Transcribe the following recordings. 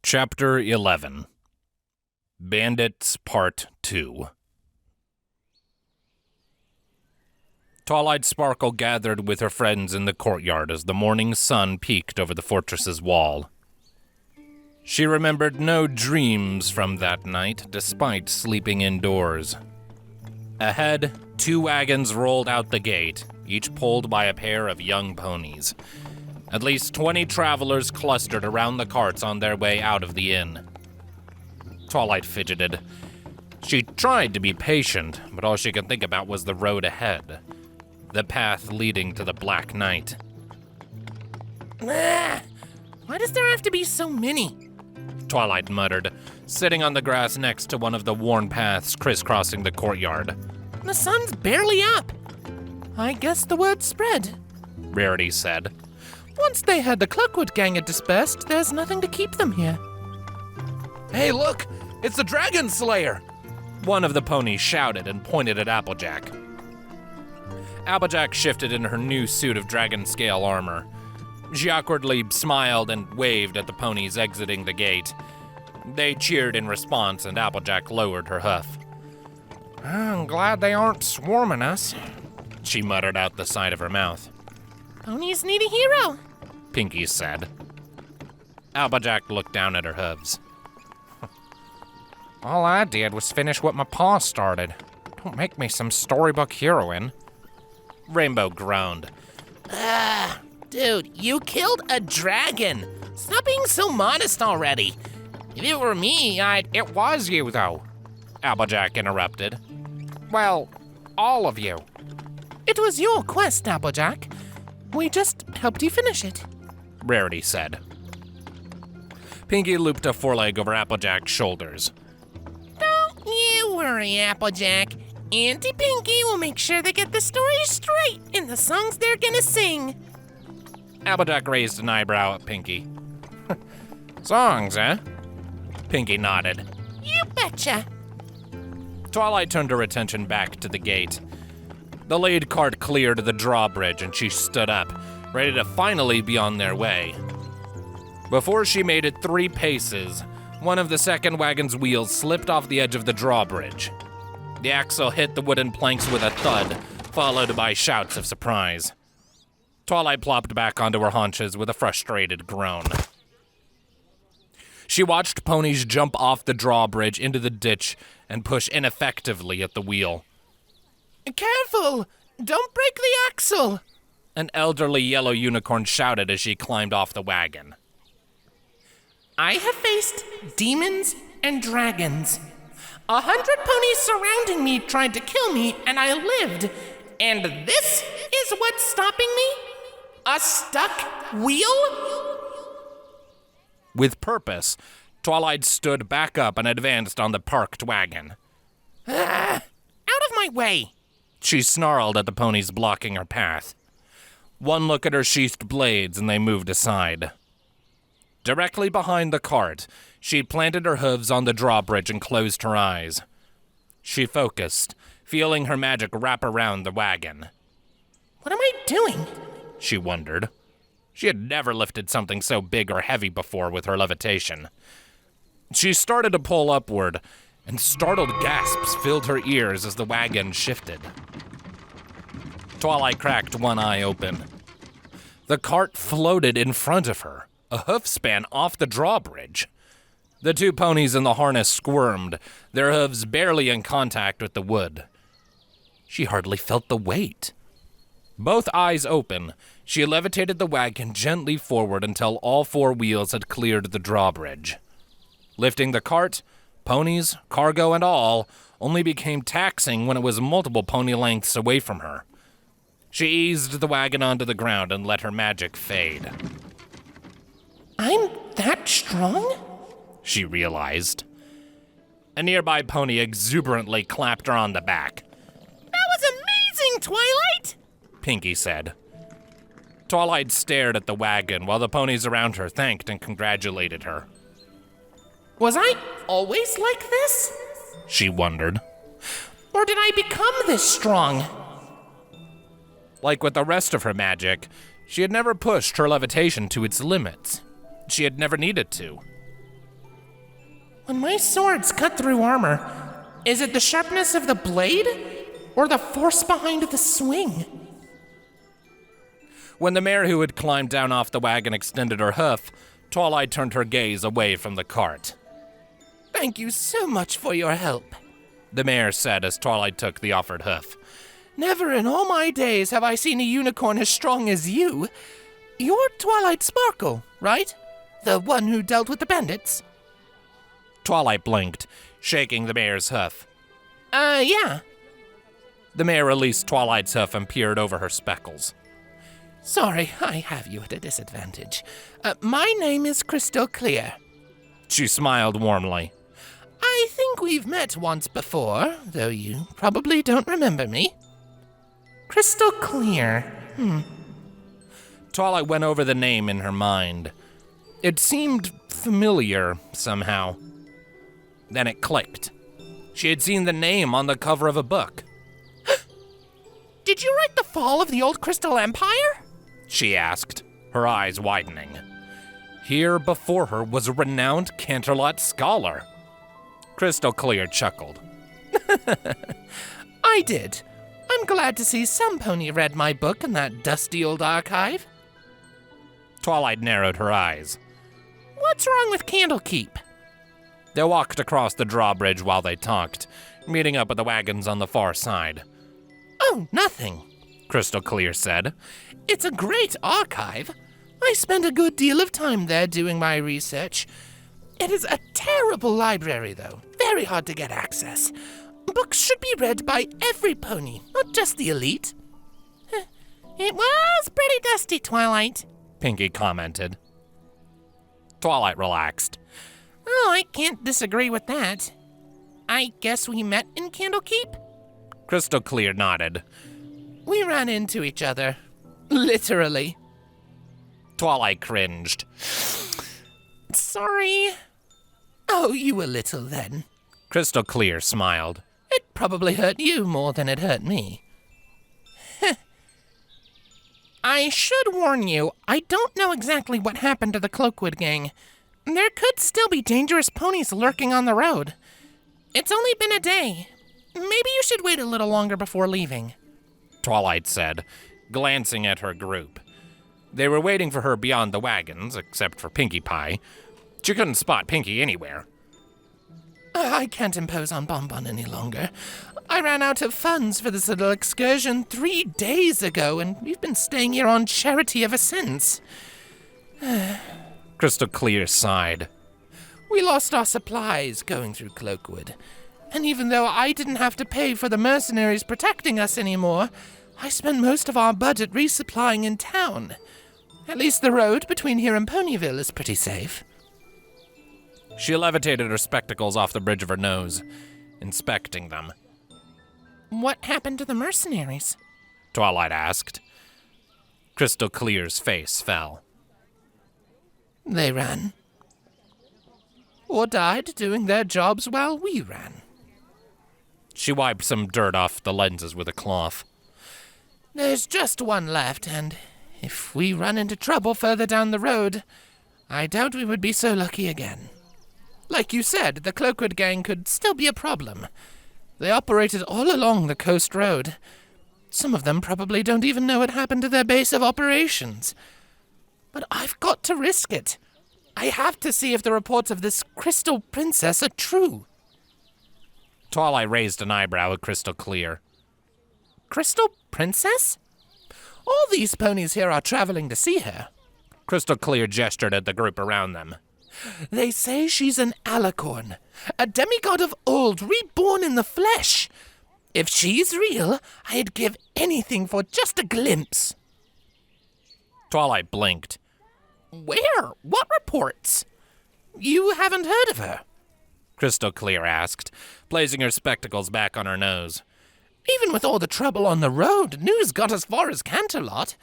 Chapter 11 Bandits Part 2. Twilight Sparkle gathered with her friends in the courtyard as the morning sun peeked over the fortress's wall. She remembered no dreams from that night, despite sleeping indoors. Ahead, 2 wagons rolled out the gate, each pulled by a pair of young ponies. At least 20 travelers clustered around the carts on their way out of the inn. Twilight fidgeted. She tried to be patient, but all she could think about was the road ahead. The path leading to the Black Night. Why does there have to be so many? Twilight muttered, sitting on the grass next to one of the worn paths crisscrossing the courtyard. The sun's barely up. I guess the word spread. Rarity said. Once they had the Cloakwood Gang had dispersed, there's nothing to keep them here. Hey, look! It's the Dragon Slayer! One of the ponies shouted and pointed at Applejack. Applejack shifted in her new suit of dragon scale armor. She awkwardly smiled and waved at the ponies exiting the gate. They cheered in response, and Applejack lowered her hoof. I'm glad they aren't swarming us, she muttered out the side of her mouth. Ponies need a hero, Pinky said. Applejack looked down at her hooves. All I did was finish what my pa started. Don't make me some storybook heroine. Rainbow groaned. Dude, you killed a dragon. Stop being so modest already. If it were me, It was you, though, Applejack interrupted. Well, all of you. It was your quest, Applejack. We just helped you finish it, Rarity said. Pinky looped a foreleg over Applejack's shoulders. Don't you worry, Applejack. Auntie Pinky will make sure they get the story straight in the songs they're gonna sing. Applejack raised an eyebrow at Pinky. Songs, eh? Pinky nodded. You betcha. Twilight turned her attention back to the gate. The lead cart cleared the drawbridge and she stood up, ready to finally be on their way. Before she made it 3 paces, one of the second wagon's wheels slipped off the edge of the drawbridge. The axle hit the wooden planks with a thud, followed by shouts of surprise. Twilight plopped back onto her haunches with a frustrated groan. She watched ponies jump off the drawbridge into the ditch and push ineffectively at the wheel. Careful! Don't break the axle! An elderly yellow unicorn shouted as she climbed off the wagon. I have faced demons and dragons. 100 ponies surrounding me tried to kill me, and I lived. And this is what's stopping me? A stuck wheel? With purpose, Twilight stood back up and advanced on the parked wagon. Out of my way! She snarled at the ponies blocking her path. One look at her sheathed blades and they moved aside. Directly behind the cart, she planted her hooves on the drawbridge and closed her eyes. She focused, feeling her magic wrap around the wagon. What am I doing? She wondered. She had never lifted something so big or heavy before with her levitation. She started to pull upward, and startled gasps filled her ears as the wagon shifted. Twilight cracked one eye open. The cart floated in front of her, a hoof span off the drawbridge. The 2 ponies in the harness squirmed, their hooves barely in contact with the wood. She hardly felt the weight. Both eyes open, she levitated the wagon gently forward until all 4 wheels had cleared the drawbridge. Lifting the cart, ponies, cargo, and all only became taxing when it was multiple pony lengths away from her. She eased the wagon onto the ground and let her magic fade. I'm that strong? She realized. A nearby pony exuberantly clapped her on the back. That was amazing, Twilight! Pinky said. Twilight stared at the wagon while the ponies around her thanked and congratulated her. Was I always like this? She wondered. Or did I become this strong? Like with the rest of her magic, she had never pushed her levitation to its limits. She had never needed to. When my swords cut through armor, is it the sharpness of the blade or the force behind the swing? When the mare who had climbed down off the wagon extended her hoof, Twilight turned her gaze away from the cart. Thank you so much for your help, the mare said as Twilight took the offered hoof. Never in all my days have I seen a unicorn as strong as you. You're Twilight Sparkle, right? The one who dealt with the bandits? Twilight blinked, shaking the mare's hoof. Yeah. The mare released Twilight's hoof and peered over her speckles. Sorry, I have you at a disadvantage. My name is Crystal Clear. She smiled warmly. I think we've met once before, though you probably don't remember me. Crystal Clear. Twilight went over the name in her mind. It seemed familiar, somehow. Then it clicked. She had seen the name on the cover of a book. Did you write The Fall of the Old Crystal Empire? She asked, her eyes widening. Here before her was a renowned Canterlot scholar. Crystal Clear chuckled. I did. I'm glad to see some pony read my book in that dusty old archive. Twilight narrowed her eyes. What's wrong with Candlekeep? They walked across the drawbridge while they talked, meeting up with the wagons on the far side. Oh, nothing, Crystal Clear said. It's a great archive. I spend a good deal of time there doing my research. It is a terrible library, though. Very hard to get access. Books should be read by every pony, not just the elite. It was pretty dusty, Twilight, Pinkie commented. Twilight relaxed. Oh, I can't disagree with that. I guess we met in Candlekeep? Crystal Clear nodded. We ran into each other. Literally. Twilight cringed. Sorry. Oh, you were little then. Crystal Clear smiled. It probably hurt you more than it hurt me. I should warn you, I don't know exactly what happened to the Cloakwood Gang. There could still be dangerous ponies lurking on the road. It's only been a day. Maybe you should wait a little longer before leaving, Twilight said, glancing at her group. They were waiting for her beyond the wagons, except for Pinkie Pie. She couldn't spot Pinkie anywhere. I can't impose on Bonbon any longer. I ran out of funds for this little excursion 3 days ago, and we've been staying here on charity ever since. Crystal Clear sighed. We lost our supplies going through Cloakwood. And even though I didn't have to pay for the mercenaries protecting us anymore, I spent most of our budget resupplying in town. At least the road between here and Ponyville is pretty safe. She levitated her spectacles off the bridge of her nose, inspecting them. What happened to the mercenaries? Twilight asked. Crystal Clear's face fell. They ran. Or died doing their jobs while we ran. She wiped some dirt off the lenses with a cloth. There's just one left, and if we run into trouble further down the road, I doubt we would be so lucky again. Like you said, the Cloakwood Gang could still be a problem. They operated all along the coast road. Some of them probably don't even know what happened to their base of operations. But I've got to risk it. I have to see if the reports of this Crystal Princess are true. Twilight raised an eyebrow at Crystal Clear. Crystal Princess? All these ponies here are traveling to see her. Crystal Clear gestured at the group around them. They say she's an alicorn, a demigod of old, reborn in the flesh. If she's real, I'd give anything for just a glimpse. Twilight blinked. Where? What reports? You haven't heard of her? Crystal Clear asked, placing her spectacles back on her nose. Even with all the trouble on the road, news got as far as Canterlot.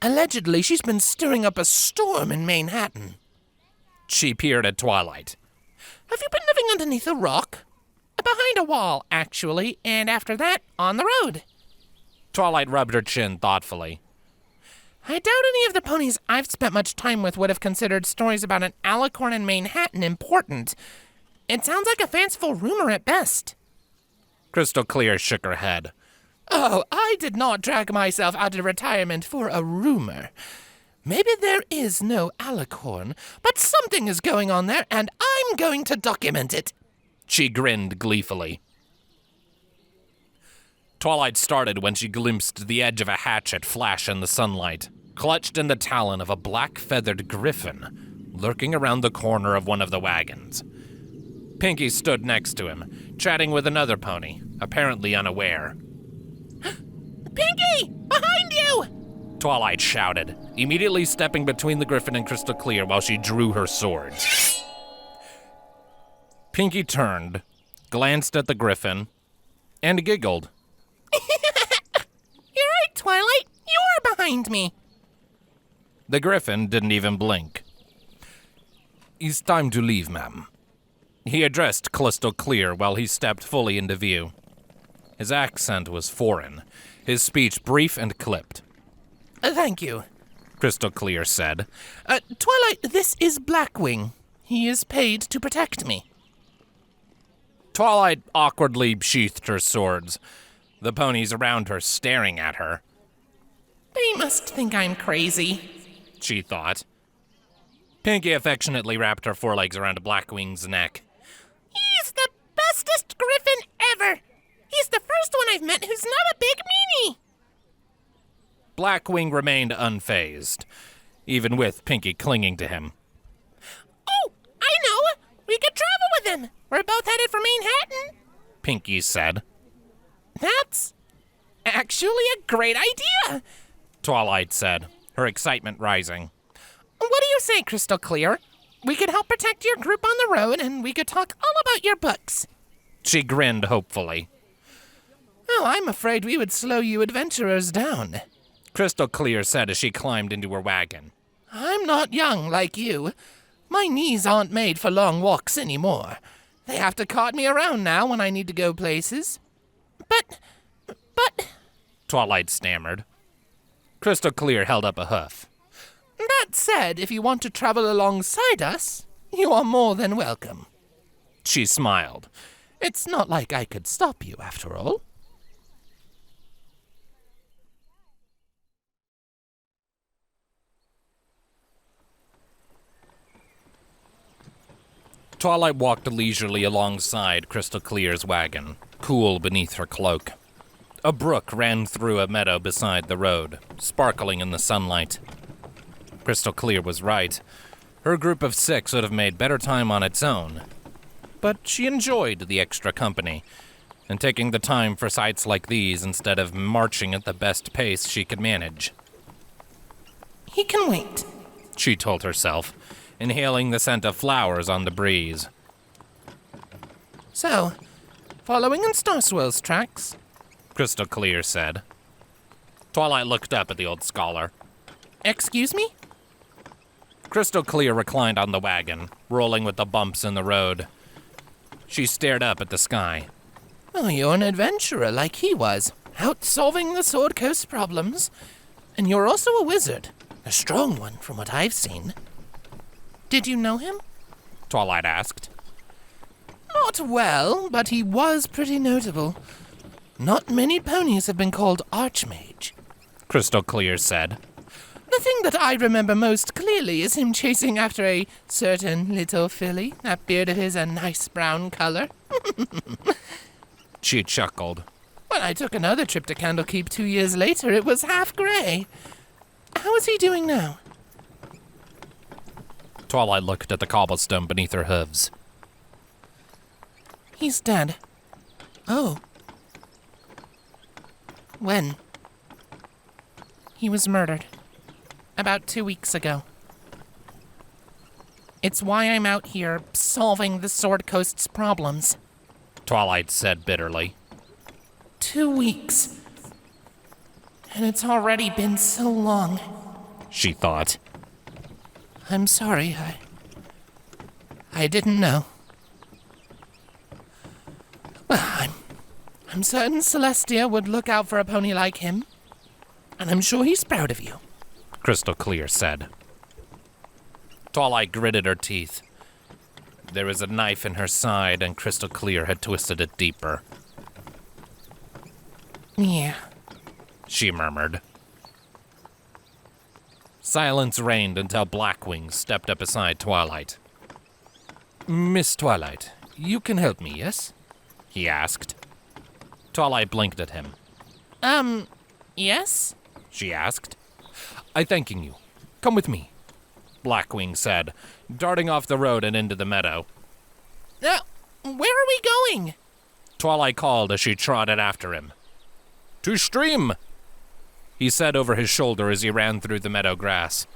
Allegedly, she's been stirring up a storm in Manehattan. She peered at Twilight. Have you been living underneath a rock? Behind a wall, actually, and after that, on the road. Twilight rubbed her chin thoughtfully. I doubt any of the ponies I've spent much time with would have considered stories about an alicorn in Manehattan important. It sounds like a fanciful rumor at best. Crystal Clear shook her head. Oh, I did not drag myself out of retirement for a rumor. Maybe there is no alicorn, but something is going on there, and I'm going to document it. She grinned gleefully. Twilight started when she glimpsed the edge of a hatchet flash in the sunlight, clutched in the talon of a black-feathered griffin, lurking around the corner of one of the wagons. Pinky stood next to him, chatting with another pony, apparently unaware. Pinky! Behind you! Twilight shouted, immediately stepping between the griffin and Crystal Clear while she drew her sword. Pinky turned, glanced at the griffin, and giggled. You're right, Twilight. You're behind me. The griffin didn't even blink. It's time to leave, ma'am. He addressed Crystal Clear while he stepped fully into view. His accent was foreign, his speech brief and clipped. Thank you, Crystal Clear said. Twilight, this is Blackwing. He is paid to protect me. Twilight awkwardly sheathed her swords, the ponies around her staring at her. They must think I'm crazy, she thought. Pinky affectionately wrapped her forelegs around Blackwing's neck. He's the bestest griffin ever. He's the first one I've met who's not a big meanie. Blackwing remained unfazed, even with Pinky clinging to him. Oh, I know. We could travel with him. We're both headed for Manehattan, Pinky said. That's actually a great idea, Twilight said, her excitement rising. What do you say, Crystal Clear? We could help protect your group on the road, and we could talk all about your books. She grinned hopefully. Oh, I'm afraid we would slow you adventurers down, Crystal Clear said as she climbed into her wagon. I'm not young like you. My knees aren't made for long walks anymore. They have to cart me around now when I need to go places. But... Twilight stammered. Crystal Clear held up a hoof. That said, if you want to travel alongside us, you are more than welcome. She smiled. It's not like I could stop you, after all. Twilight walked leisurely alongside Crystal Clear's wagon, cool beneath her cloak. A brook ran through a meadow beside the road, sparkling in the sunlight. Crystal Clear was right. Her group of 6 would have made better time on its own. But she enjoyed the extra company, and taking the time for sights like these instead of marching at the best pace she could manage. He can wait, she told herself, inhaling the scent of flowers on the breeze. So, following in Starswell's tracks, Crystal Clear said. Twilight looked up at the old scholar. Excuse me? Crystal Clear reclined on the wagon, rolling with the bumps in the road. She stared up at the sky. Oh, you're an adventurer like he was, out solving the Sword Coast problems. And you're also a wizard, a strong one from what I've seen. Did you know him? Twilight asked. Not well, but he was pretty notable. Not many ponies have been called Archmage, Crystal Clear said. The thing that I remember most clearly is him chasing after a certain little filly. That beard of his a nice brown color. She chuckled. When I took another trip to Candlekeep 2 years later, it was half gray. How is he doing now? Twilight looked at the cobblestone beneath her hooves. He's dead. Oh. When? He was murdered. About 2 weeks ago. It's why I'm out here solving the Sword Coast's problems, Twilight said bitterly. 2 weeks. And it's already been so long, she thought. I'm sorry, I didn't know. Well, I'm certain Celestia would look out for a pony like him, and I'm sure he's proud of you, Crystal Clear said. Twilight gritted her teeth. There was a knife in her side, and Crystal Clear had twisted it deeper. Yeah. She murmured. Silence reigned until Blackwing stepped up beside Twilight. Miss Twilight, you can help me, yes? He asked. Twilight blinked at him. Yes? She asked. I'm thanking you. Come with me, Blackwing said, darting off the road and into the meadow. Where are we going? Twilight called as she trotted after him. To stream, he said over his shoulder as he ran through the meadow grass.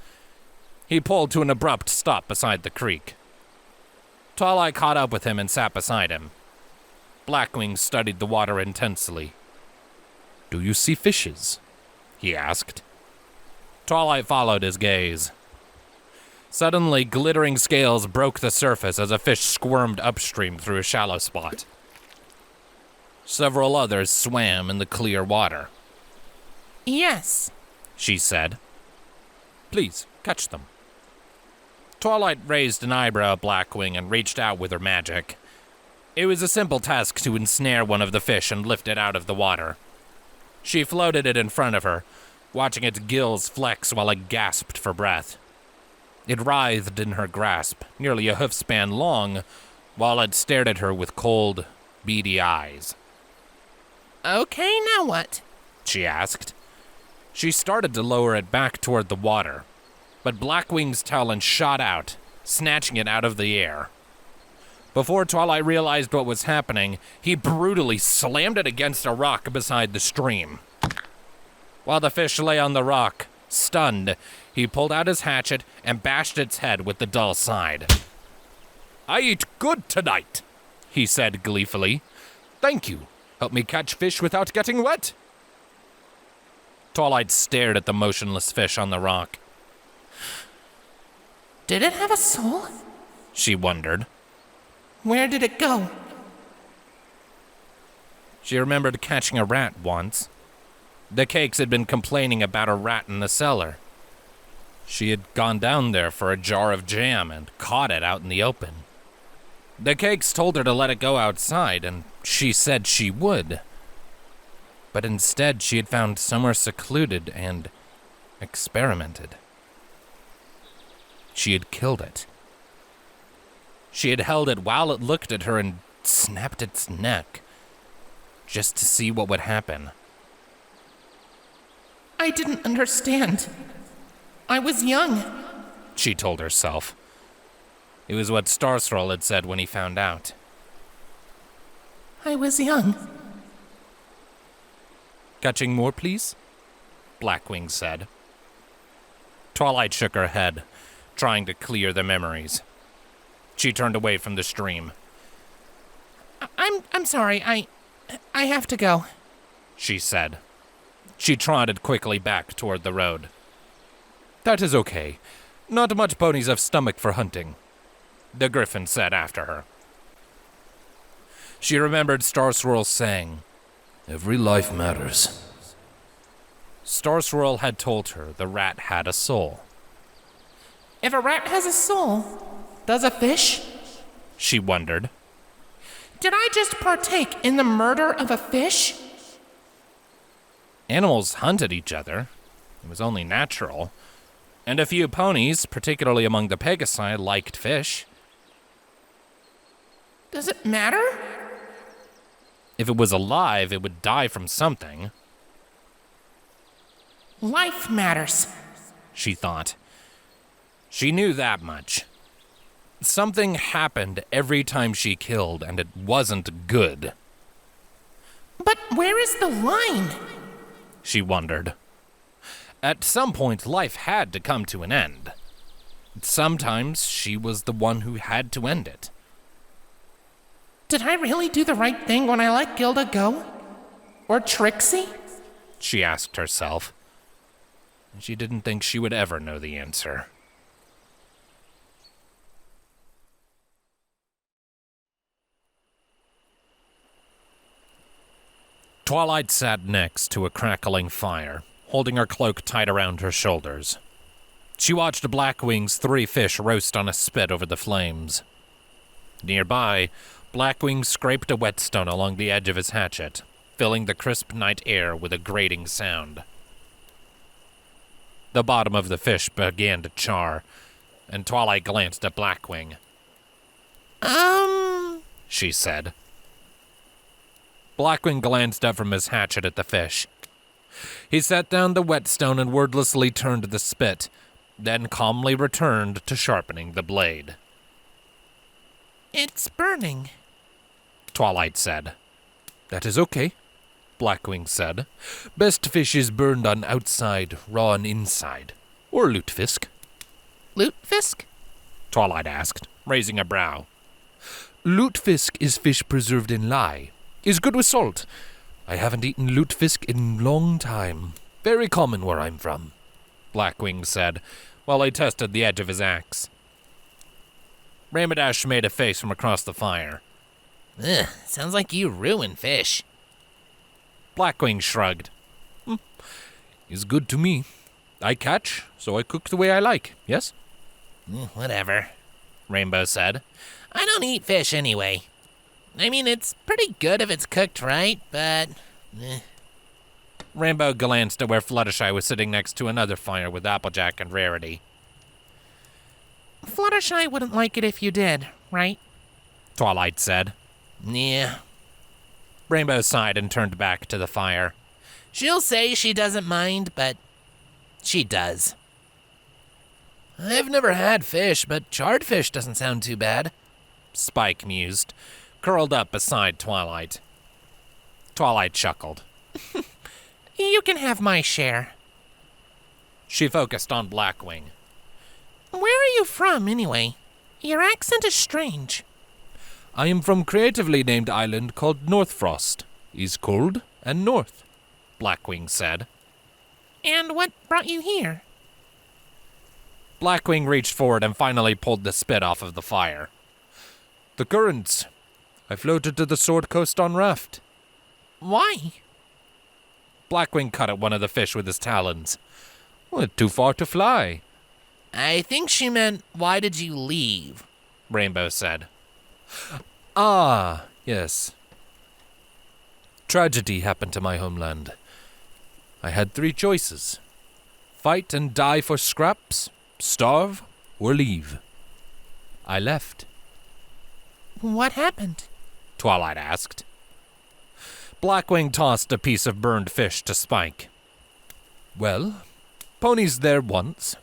He pulled to an abrupt stop beside the creek. Twilight caught up with him and sat beside him. Blackwing studied the water intensely. Do you see fishes? He asked. Twilight followed his gaze. Suddenly, glittering scales broke the surface as a fish squirmed upstream through a shallow spot. Several others swam in the clear water. Yes, she said. Please, catch them. Twilight raised an eyebrow at Blackwing and reached out with her magic. It was a simple task to ensnare one of the fish and lift it out of the water. She floated it in front of her, watching its gills flex while it gasped for breath. It writhed in her grasp, nearly a hoofspan long, while it stared at her with cold, beady eyes. Okay, now what? She asked. She started to lower it back toward the water, but Blackwing's talon shot out, snatching it out of the air. Before Twilight realized what was happening, he brutally slammed it against a rock beside the stream. While the fish lay on the rock, stunned, he pulled out his hatchet and bashed its head with the dull side. I eat good tonight, he said gleefully. Thank you. Help me catch fish without getting wet. Twilight stared at the motionless fish on the rock. Did it have a soul? She wondered. Where did it go? She remembered catching a rat once. The Cakes had been complaining about a rat in the cellar. She had gone down there for a jar of jam and caught it out in the open. The Cakes told her to let it go outside, and she said she would. But instead, she had found somewhere secluded and experimented. She had killed it. She had held it while it looked at her and snapped its neck, just to see what would happen. I didn't understand. I was young, she told herself. It was what Starscroll had said when he found out. I was young. Catching more, please? Blackwing said. Twilight shook her head, trying to clear the memories. She turned away from the stream. I'm sorry, I have to go, she said. She trotted quickly back toward the road. That is okay. Not much ponies have stomach for hunting, the Griffin said after her. She remembered Starscroll saying, Every life matters. Starscroll had told her the rat had a soul. If a rat has a soul, does a fish? She wondered. Did I just partake in the murder of a fish? Animals hunted each other. It was only natural. And a few ponies, particularly among the Pegasi, liked fish. Does it matter? If it was alive, it would die from something. Life matters, she thought. She knew that much. Something happened every time she killed, and it wasn't good. But where is the line? She wondered. At some point, life had to come to an end. Sometimes she was the one who had to end it. Did I really do the right thing when I let Gilda go? Or Trixie? She asked herself. She didn't think she would ever know the answer. Twilight sat next to a crackling fire, holding her cloak tight around her shoulders. She watched Blackwing's 3 fish roast on a spit over the flames. Nearby, Blackwing scraped a whetstone along the edge of his hatchet, filling the crisp night air with a grating sound. The bottom of the fish began to char, and Twilight glanced at Blackwing. She said. Blackwing glanced up from his hatchet at the fish. He set down the whetstone and wordlessly turned the spit, then calmly returned to sharpening the blade. It's burning, Twilight said. That is okay, Blackwing said. Best fish is burned on outside, raw on inside. Or lutefisk. Lutefisk? Twilight asked, raising a brow. Lutefisk is fish preserved in lye. Is good with salt. I haven't eaten lutefisk in long time. Very common where I'm from, Blackwing said, while he tested the edge of his axe. Ramadash made a face from across the fire. Ugh, sounds like you ruin fish. Blackwing shrugged. Is good to me. I catch, so I cook the way I like, yes? Whatever, Rainbow said. I don't eat fish anyway. I mean, it's pretty good if it's cooked right, but... Rainbow glanced at where Fluttershy was sitting next to another fire with Applejack and Rarity. Fluttershy wouldn't like it if you did, right? Twilight said. Yeah. Rainbow sighed and turned back to the fire. She'll say she doesn't mind, but she does. I've never had fish, but charred fish doesn't sound too bad, Spike mused, curled up beside Twilight. Twilight chuckled. You can have my share. She focused on Blackwing. Where are you from, anyway? Your accent is strange. I am from creatively named island called Northfrost. Is cold and north, Blackwing said. And what brought you here? Blackwing reached forward and finally pulled the spit off of the fire. The currents. I floated to the Sword Coast on raft. Why? Blackwing cut at one of the fish with his talons. Well, too far to fly. I think she meant, why did you leave? Rainbow said. Ah, yes. Tragedy happened to my homeland. I had 3 choices. Fight and die for scraps, starve, or leave. I left. What happened? Twilight asked. Blackwing tossed a piece of burned fish to Spike. Well, ponies there once.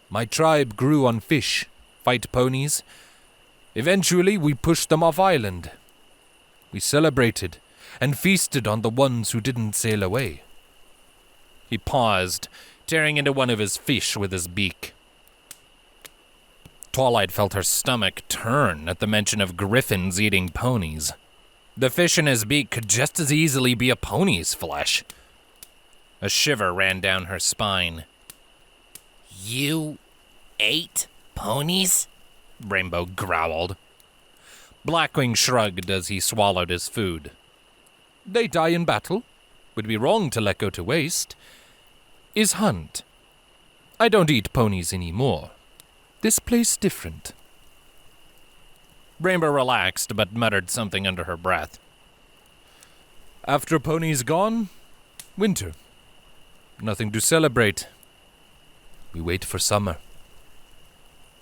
My tribe grew on fish, fight ponies. Eventually, we pushed them off island. We celebrated and feasted on the ones who didn't sail away. He paused, tearing into one of his fish with his beak. Twilight felt her stomach turn at the mention of griffins eating ponies. The fish in his beak could just as easily be a pony's flesh. A shiver ran down her spine. You ate ponies? Rainbow growled. Blackwing shrugged as he swallowed his food. They die in battle. Would be wrong to let go to waste. Is hunt. I don't eat ponies anymore. This place different. Rainbow relaxed, but muttered something under her breath. After ponies gone, winter. Nothing to celebrate. We wait for summer.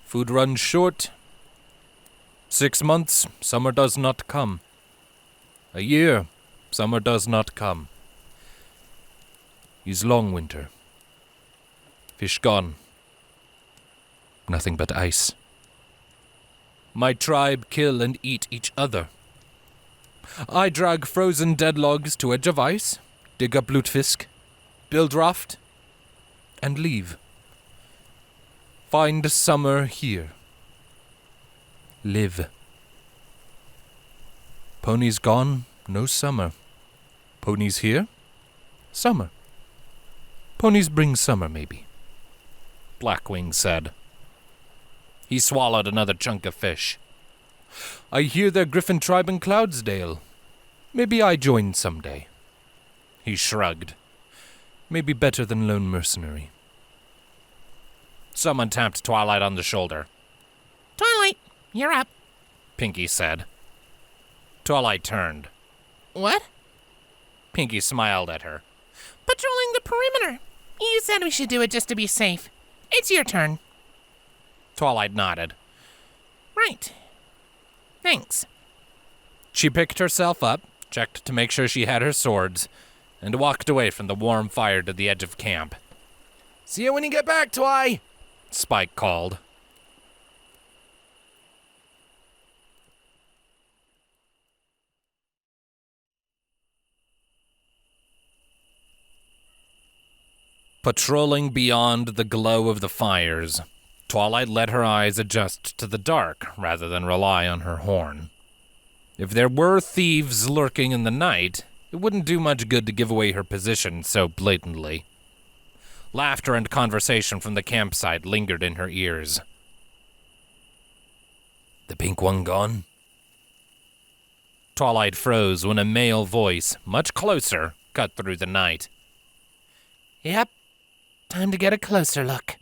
Food runs short. 6 months, summer does not come. A year, summer does not come. Is long winter. Fish gone. Nothing but ice. My tribe kill and eat each other. I drag frozen dead logs to edge of ice, dig up lutefisk, build raft, and leave. Find summer here. Live. Ponies gone, no summer. Ponies here, summer. Ponies bring summer, maybe, Blackwing said. He swallowed another chunk of fish. I hear their griffin tribe in Cloudsdale. Maybe I join someday. He shrugged. Maybe better than lone mercenary. Someone tapped Twilight on the shoulder. Twilight, you're up. Pinky said. Twilight turned. What? Pinky smiled at her. Patrolling the perimeter. You said we should do it just to be safe. It's your turn. Twilight nodded. Right. Thanks. She picked herself up, checked to make sure she had her swords, and walked away from the warm fire to the edge of camp. See you when you get back, Twi, Spike called. Patrolling beyond the glow of the fires, Twilight let her eyes adjust to the dark rather than rely on her horn. If there were thieves lurking in the night, it wouldn't do much good to give away her position so blatantly. Laughter and conversation from the campsite lingered in her ears. The pink one gone? Twilight froze when a male voice, much closer, cut through the night. Yep. Time to get a closer look.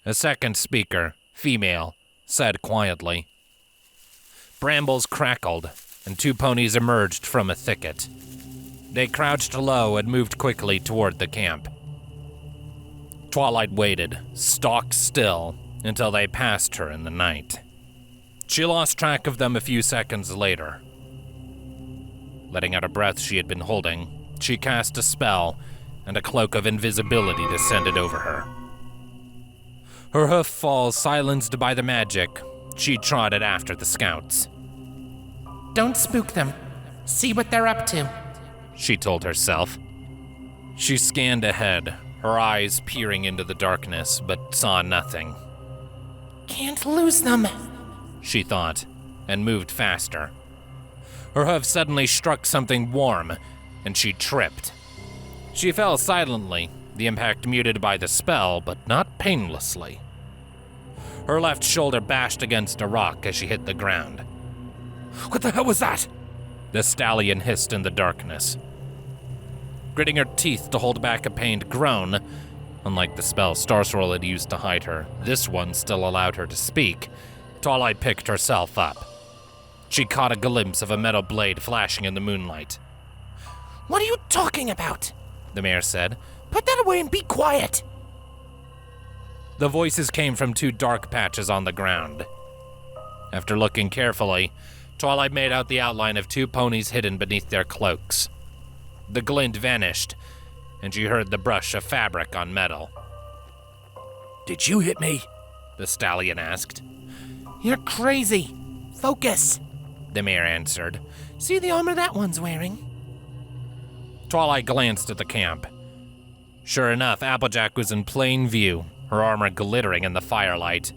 A second speaker, female, said quietly. Brambles crackled, and 2 ponies emerged from a thicket. They crouched low and moved quickly toward the camp. Twilight waited, stock still, until they passed her in the night. She lost track of them a few seconds later. Letting out a breath she had been holding, she cast a spell, and a cloak of invisibility descended over her. Her hoof fall silenced by the magic, she trotted after the scouts. Don't spook them. See what they're up to, she told herself. She scanned ahead, her eyes peering into the darkness, but saw nothing. Can't lose them, she thought, and moved faster. Her hoof suddenly struck something warm, and she tripped. She fell silently, the impact muted by the spell, but not painlessly. Her left shoulder bashed against a rock as she hit the ground. What the hell was that? The stallion hissed in the darkness. Gritting her teeth to hold back a pained groan, unlike the spell Starswirl had used to hide her, this one still allowed her to speak. Twilight picked herself up. She caught a glimpse of a metal blade flashing in the moonlight. What are you talking about? The mayor said. Put that away and be quiet. The voices came from 2 dark patches on the ground. After looking carefully, Twilight made out the outline of 2 ponies hidden beneath their cloaks. The glint vanished, and she heard the brush of fabric on metal. Did you hit me? The stallion asked. You're crazy. Focus, the mayor answered. See the armor that one's wearing? Twilight glanced at the camp. Sure enough, Applejack was in plain view, her armor glittering in the firelight.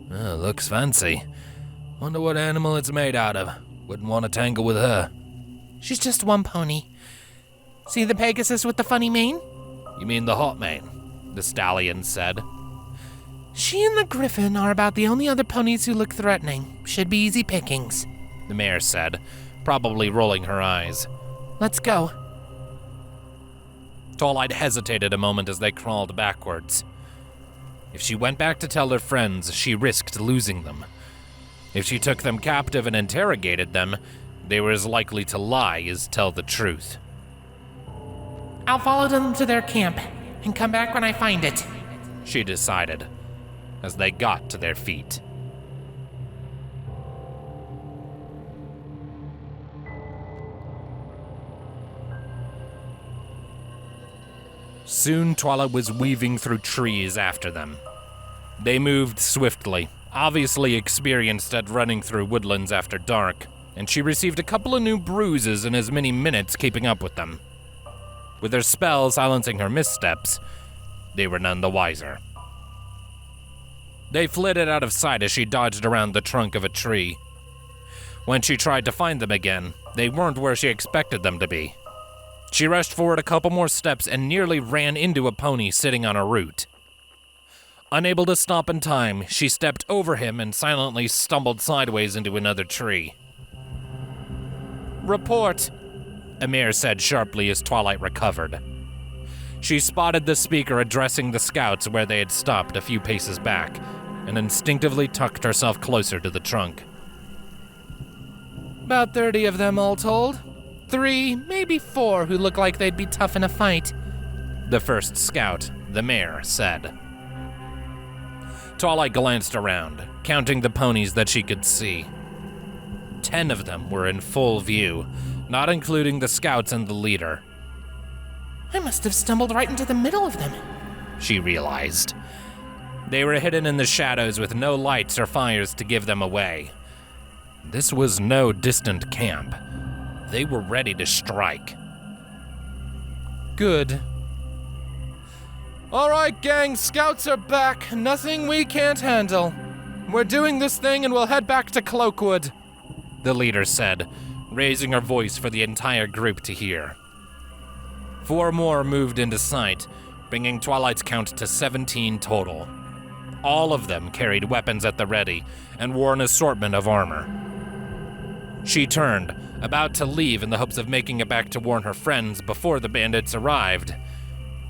Oh, looks fancy. Wonder what animal it's made out of. Wouldn't want to tangle with her. She's just one pony. See the Pegasus with the funny mane? You mean the hot mane? The stallion said. She and the Griffin are about the only other ponies who look threatening. Should be easy pickings, the mayor said, probably rolling her eyes. Let's go. Twilight hesitated a moment as they crawled backwards. If she went back to tell her friends, she risked losing them. If she took them captive and interrogated them, they were as likely to lie as tell the truth. I'll follow them to their camp and come back when I find it, she decided, as they got to their feet. Soon, Twilight was weaving through trees after them. They moved swiftly, obviously experienced at running through woodlands after dark, and she received a couple of new bruises in as many minutes keeping up with them. With her spell silencing her missteps, they were none the wiser. They flitted out of sight as she dodged around the trunk of a tree. When she tried to find them again, they weren't where she expected them to be. She rushed forward a couple more steps and nearly ran into a pony sitting on a root. Unable to stop in time, she stepped over him and silently stumbled sideways into another tree. Report, Amir said sharply as Twilight recovered. She spotted the speaker addressing the scouts where they had stopped a few paces back, and instinctively tucked herself closer to the trunk. About 30 of them all told. 3, maybe 4 who look like they'd be tough in a fight. The first scout, the mayor, said. Twilight glanced around, counting the ponies that she could see. 10 of them were in full view, not including the scouts and the leader. I must have stumbled right into the middle of them, she realized. They were hidden in the shadows with no lights or fires to give them away. This was no distant camp. They were ready to strike. Good. All right, gang, scouts are back. Nothing we can't handle. We're doing this thing and we'll head back to Cloakwood, the leader said, raising her voice for the entire group to hear. 4 more moved into sight, bringing Twilight's count to 17 total. All of them carried weapons at the ready and wore an assortment of armor. She turned, about to leave in the hopes of making it back to warn her friends before the bandits arrived,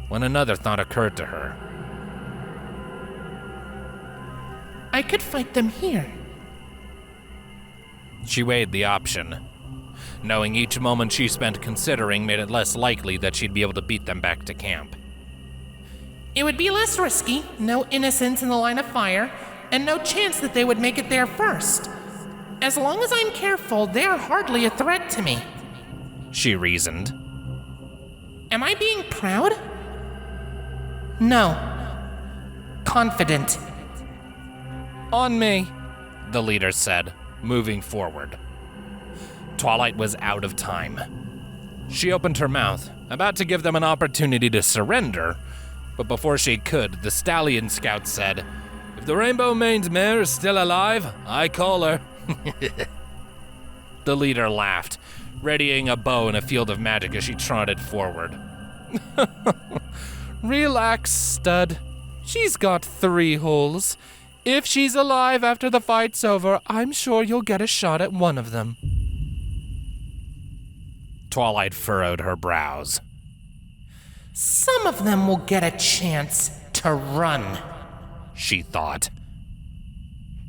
when another thought occurred to her. I could fight them here. She weighed the option, knowing each moment she spent considering made it less likely that she'd be able to beat them back to camp. It would be less risky, no innocents in the line of fire, and no chance that they would make it there first. As long as I'm careful, they're hardly a threat to me, she reasoned. Am I being proud? No. Confident. On me, the leader said, moving forward. Twilight was out of time. She opened her mouth, about to give them an opportunity to surrender, but before she could, the stallion scout said, "If the Rainbow Maned mare is still alive, I call her." The leader laughed, readying a bow and a field of magic as she trotted forward. Relax, stud. She's got 3 holes. If she's alive after the fight's over, I'm sure you'll get a shot at one of them. Twilight furrowed her brows. Some of them will get a chance to run, she thought.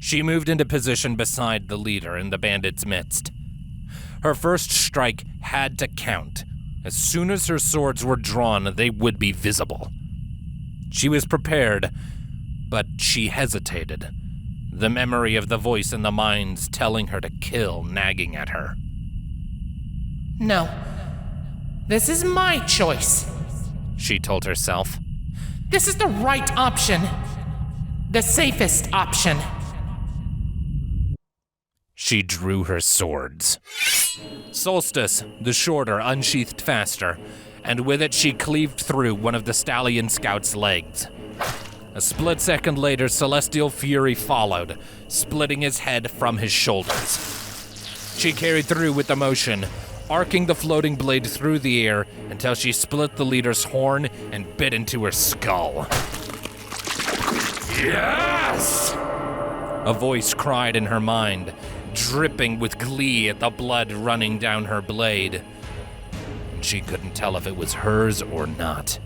She moved into position beside the leader in the bandits' midst. Her first strike had to count. As soon as her swords were drawn, they would be visible. She was prepared, but she hesitated, the memory of the voice in the mines telling her to kill nagging at her. No. This is my choice, she told herself. This is the right option. The safest option. She drew her swords. Solstice, the shorter, unsheathed faster, and with it she cleaved through one of the stallion scout's legs. A split second later, Celestial Fury followed, splitting his head from his shoulders. She carried through with the motion, arcing the floating blade through the air until she split the leader's horn and bit into her skull. Yes! A voice cried in her mind, dripping with glee at the blood running down her blade. And she couldn't tell if it was hers or not.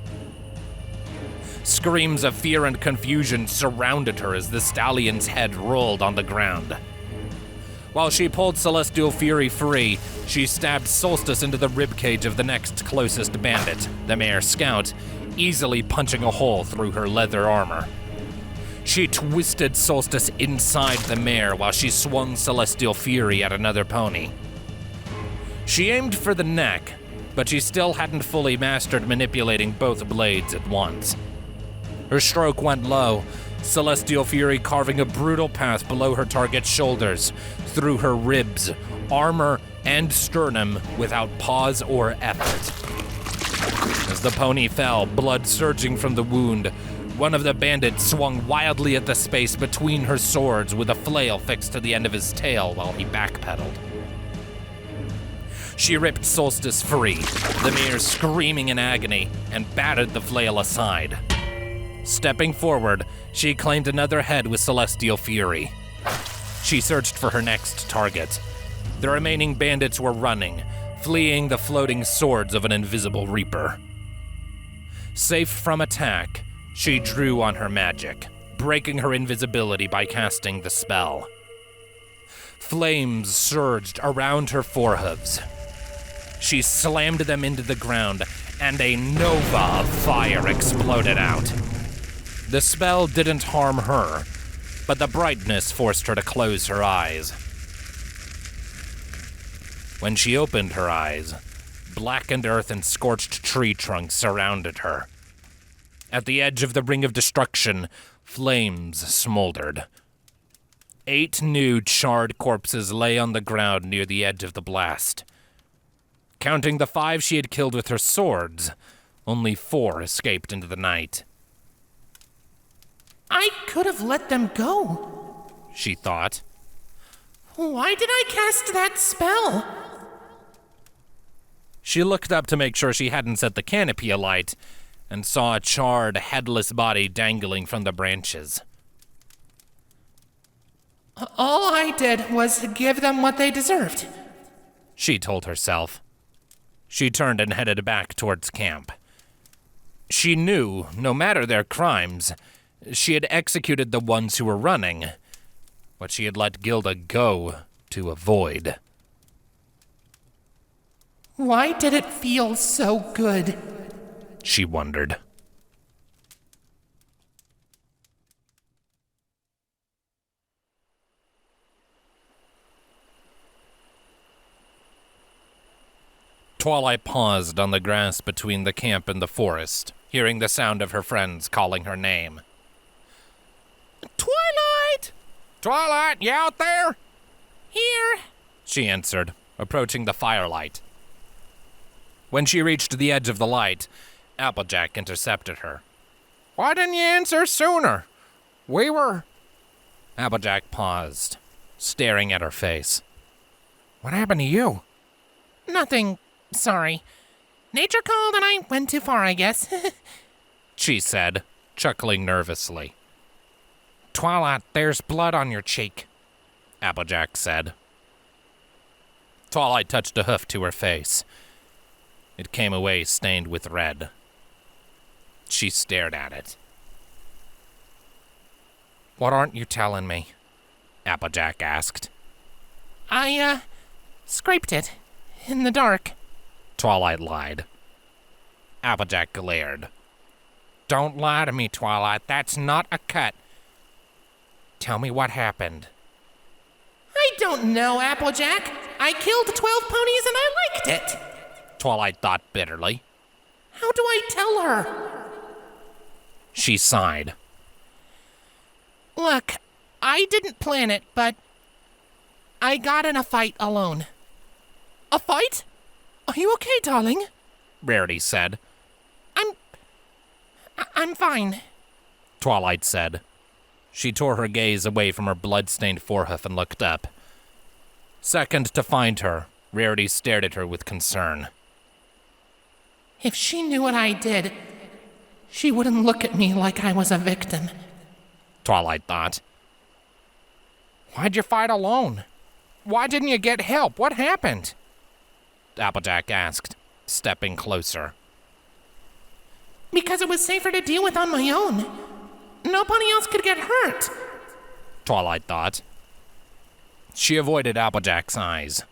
Screams of fear and confusion surrounded her as the stallion's head rolled on the ground. While she pulled Celestial Fury free, she stabbed Solstice into the ribcage of the next closest bandit, the Mare Scout, easily punching a hole through her leather armor. She twisted Solstice inside the mare while she swung Celestial Fury at another pony. She aimed for the neck, but she still hadn't fully mastered manipulating both blades at once. Her stroke went low, Celestial Fury carving a brutal path below her target's shoulders, through her ribs, armor, and sternum without pause or effort. As the pony fell, blood surging from the wound, one of the bandits swung wildly at the space between her swords with a flail fixed to the end of his tail while he backpedaled. She ripped Solstice free, the mare screaming in agony, and batted the flail aside. Stepping forward, she claimed another head with Celestial Fury. She searched for her next target. The remaining bandits were running, fleeing the floating swords of an invisible reaper. Safe from attack, she drew on her magic, breaking her invisibility by casting the spell. Flames surged around her forehoofs. She slammed them into the ground, and a nova of fire exploded out. The spell didn't harm her, but the brightness forced her to close her eyes. When she opened her eyes, blackened earth and scorched tree trunks surrounded her. At the edge of the ring of destruction, flames smoldered. 8 new charred corpses lay on the ground near the edge of the blast. Counting the 5 she had killed with her swords, only 4 escaped into the night. I could have let them go, she thought. Why did I cast that spell? She looked up to make sure she hadn't set the canopy alight, and saw a charred, headless body dangling from the branches. All I did was give them what they deserved, she told herself. She turned and headed back towards camp. She knew, no matter their crimes, she had executed the ones who were running, what she had let Gilda go to avoid. Why did it feel so good? She wondered. Twilight paused on the grass between the camp and the forest, hearing the sound of her friends calling her name. Twilight! Twilight, you out there? Here! She answered, approaching the firelight. When she reached the edge of the light, Applejack intercepted her. Why didn't you answer sooner? We were... Applejack paused, staring at her face. What happened to you? Nothing. Sorry. Nature called and I went too far, I guess. She said, chuckling nervously. Twilight, there's blood on your cheek, Applejack said. Twilight touched a hoof to her face. It came away stained with red. She stared at it. What aren't you telling me? Applejack asked. I, scraped it. In the dark. Twilight lied. Applejack glared. Don't lie to me, Twilight. That's not a cut. Tell me what happened. I don't know, Applejack. I killed 12 ponies and I liked it. Twilight thought bitterly. How do I tell her? She sighed. Look, I didn't plan it, but I got in a fight alone. A fight? Are you okay, darling? Rarity said. I'm fine, Twilight said. She tore her gaze away from her blood-stained forehoof and looked up. Second to find her, Rarity stared at her with concern. If she knew what I did, she wouldn't look at me like I was a victim, Twilight thought. Why'd you fight alone? Why didn't you get help? What happened? Applejack asked, stepping closer. Because it was safer to deal with on my own. Nobody else could get hurt, Twilight thought. She avoided Applejack's eyes.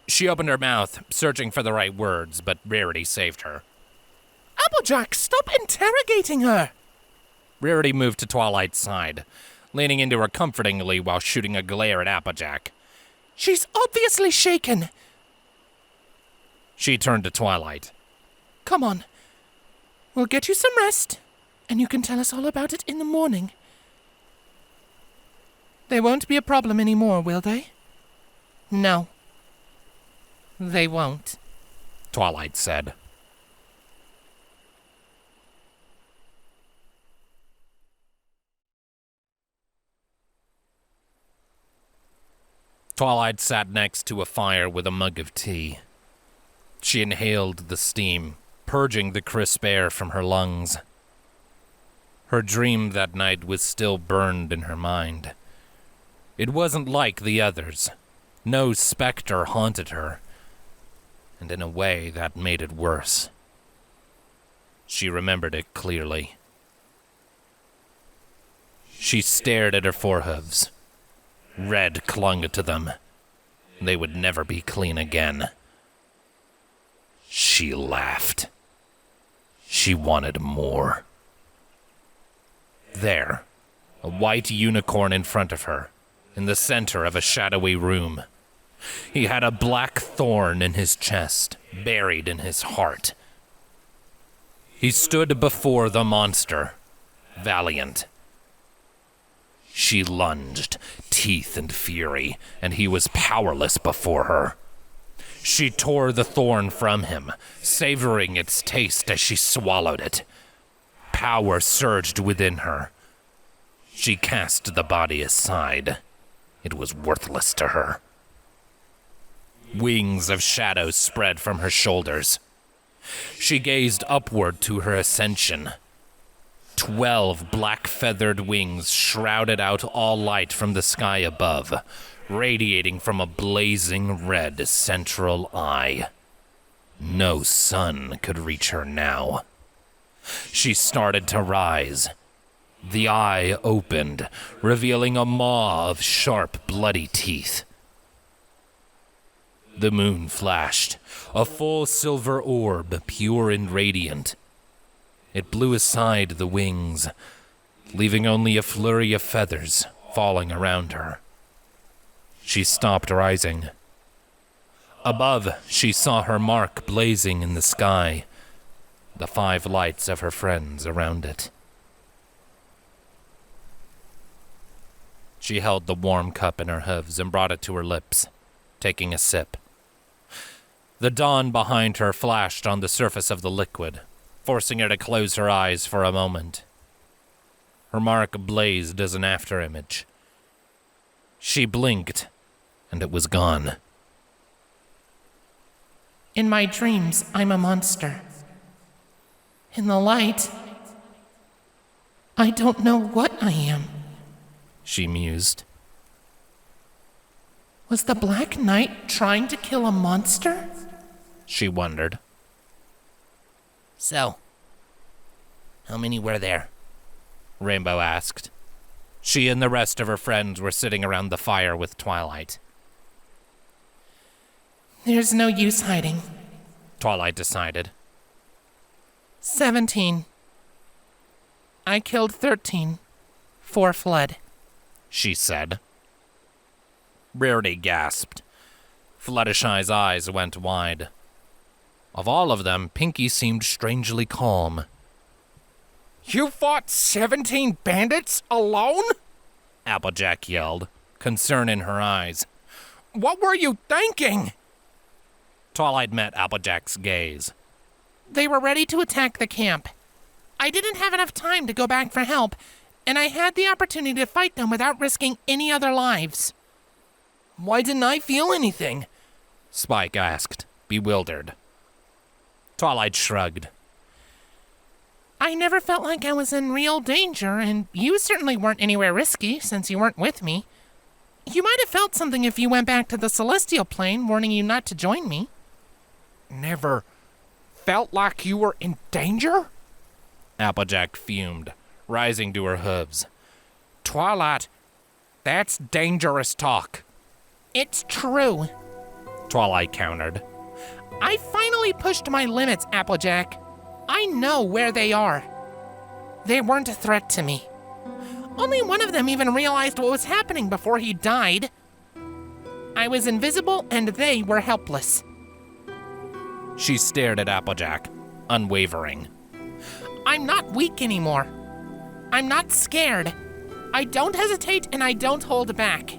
She opened her mouth, searching for the right words, but Rarity saved her. Applejack, stop interrogating her! Rarity moved to Twilight's side, leaning into her comfortingly while shooting a glare at Applejack. She's obviously shaken. She turned to Twilight. Come on. We'll get you some rest, and you can tell us all about it in the morning. They won't be a problem anymore, will they? No. They won't, Twilight said. Twilight sat next to a fire with a mug of tea. She inhaled the steam, purging the crisp air from her lungs. Her dream that night was still burned in her mind. It wasn't like the others. No specter haunted her, and in a way that made it worse. She remembered it clearly. She stared at her forehoofs. Red clung to them. They would never be clean again. She laughed. She wanted more. There, a white unicorn in front of her, in the center of a shadowy room. He had a black thorn in his chest, buried in his heart. He stood before the monster, valiant. She lunged, teeth and fury, and he was powerless before her. She tore the thorn from him, savoring its taste as she swallowed it. Power surged within her. She cast the body aside. It was worthless to her. Wings of shadows spread from her shoulders. She gazed upward to her ascension. 12 black-feathered wings shrouded out all light from the sky above, radiating from a blazing red central eye. No sun could reach her now. She started to rise. The eye opened, revealing a maw of sharp, bloody teeth. The moon flashed, a full silver orb, pure and radiant. It blew aside the wings, leaving only a flurry of feathers falling around her. She stopped rising. Above, she saw her mark blazing in the sky, the 5 lights of her friends around it. She held the warm cup in her hooves and brought it to her lips, taking a sip. The dawn behind her flashed on the surface of the liquid, forcing her to close her eyes for a moment. Her mark blazed as an afterimage. She blinked, and it was gone. In my dreams, I'm a monster. In the light, I don't know what I am, she mused. Was the Black Knight trying to kill a monster? She wondered. So, how many were there? Rainbow asked. She and the rest of her friends were sitting around the fire with Twilight. There's no use hiding. Twilight decided. 17. I killed 13. 4 fled, she said. Rarity gasped. Fluttershy's eyes went wide. Of all of them, Pinky seemed strangely calm. You fought 17 bandits alone? Applejack yelled, concern in her eyes. What were you thinking? Twilight met Applejack's gaze. They were ready to attack the camp. I didn't have enough time to go back for help, and I had the opportunity to fight them without risking any other lives. Why didn't I feel anything? Spike asked, bewildered. Twilight shrugged. I never felt like I was in real danger, and you certainly weren't anywhere risky since you weren't with me. You might have felt something if you went back to the celestial plane, warning you not to join me. Never felt like you were in danger? Applejack fumed, rising to her hooves. Twilight, that's dangerous talk. It's true, Twilight countered. I finally pushed my limits, Applejack. I know where they are. They weren't a threat to me. Only one of them even realized what was happening before he died. I was invisible and they were helpless. She stared at Applejack, unwavering. I'm not weak anymore. I'm not scared. I don't hesitate and I don't hold back.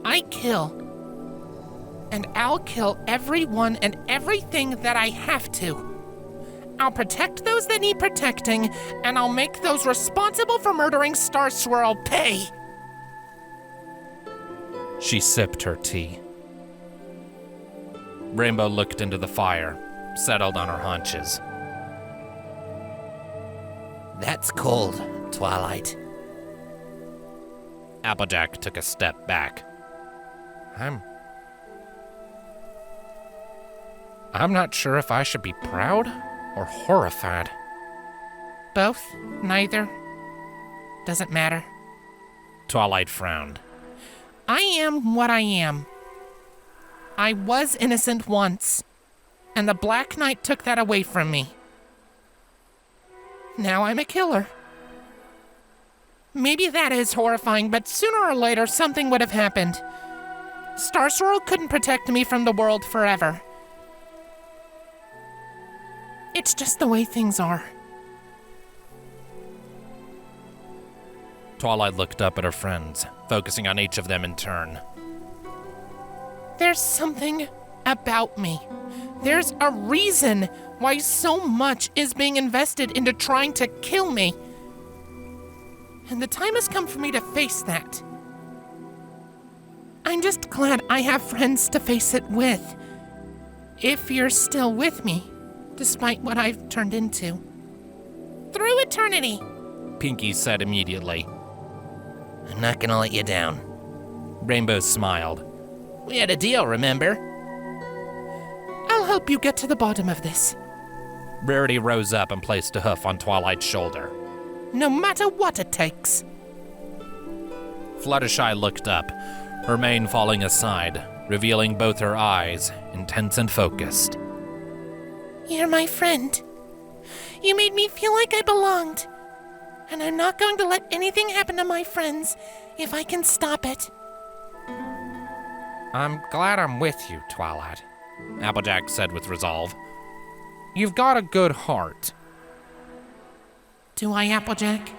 I kill. And I'll kill everyone and everything that I have to. I'll protect those that need protecting, and I'll make those responsible for murdering Star Swirl pay. She sipped her tea. Rainbow looked into the fire, settled on her haunches. That's cold, Twilight. Applejack took a step back. I'm not sure if I should be proud or horrified. Both? Neither? Doesn't matter. Twilight frowned. I am what I am. I was innocent once, and the Black Knight took that away from me. Now I'm a killer. Maybe that is horrifying, but sooner or later something would have happened. Star Sorrel couldn't protect me from the world forever. It's just the way things are. Twilight looked up at her friends, focusing on each of them in turn. There's something about me. There's a reason why so much is being invested into trying to kill me. And the time has come for me to face that. I'm just glad I have friends to face it with. If you're still with me, despite what I've turned into. Through eternity, Pinky said immediately. I'm not gonna let you down. Rainbow smiled. We had a deal, remember? I'll help you get to the bottom of this. Rarity rose up and placed a hoof on Twilight's shoulder. No matter what it takes. Fluttershy looked up, her mane falling aside, revealing both her eyes, intense and focused. You're my friend. You made me feel like I belonged. And I'm not going to let anything happen to my friends if I can stop it. I'm glad I'm with you, Twilight, Applejack said with resolve. You've got a good heart. Do I, Applejack?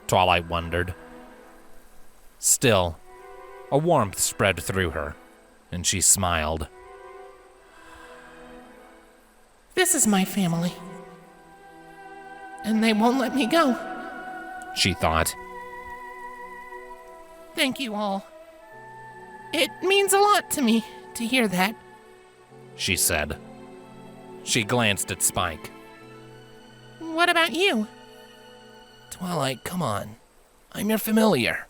Twilight wondered. Still, a warmth spread through her, and she smiled. This is my family. And they won't let me go. She thought. Thank you all. It means a lot to me to hear that. She said. She glanced at Spike. What about you? Twilight, come on. I'm your familiar.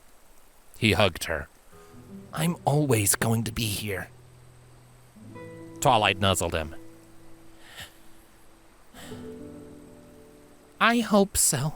He hugged her. I'm always going to be here. Twilight nuzzled him. I hope so.